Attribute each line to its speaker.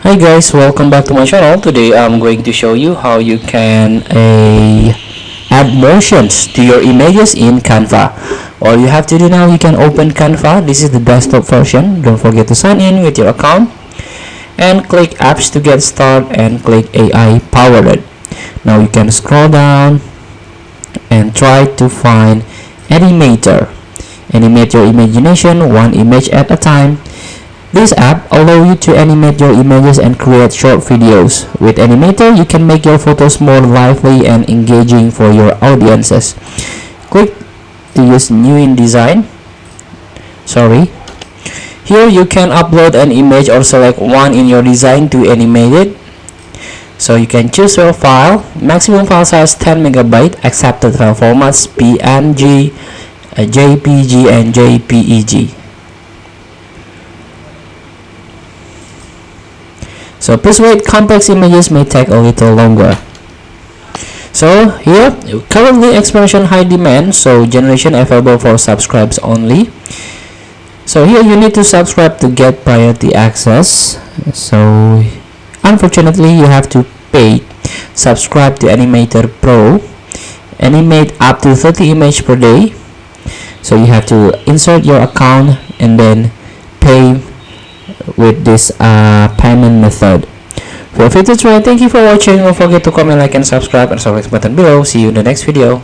Speaker 1: Hi guys, welcome back to my channel. Today I'm going to show you how you can add motions to your images in Canva. All you have to do now, you can open Canva. This is the desktop version. Don't forget to sign in with your account and click apps to get started and click AI powered. Now you can scroll down and try to find animator. Animate your imagination one image at a time. This app allows you to animate your images and create short videos. With Animator, you can make your photos more lively and engaging for your audiences. Click to use New in Design. Here you can upload an image or select one in your design to animate it. So you can choose your file. Maximum file size 10 MB. Accepted file formats PNG, JPG, and JPEG. So please wait, complex images may take a little longer. So here, currently expression high demand, so generation available for subscribes only. So here you need to subscribe to get priority access. So unfortunately you have to pay. Subscribe to Animator Pro. Animate up to 30 images per day. So you have to insert your account and then pay with this payment method. Feel free to try. Thank you for watching. Don't forget to comment, like, and subscribe, and subscribe button below. See you in the next video.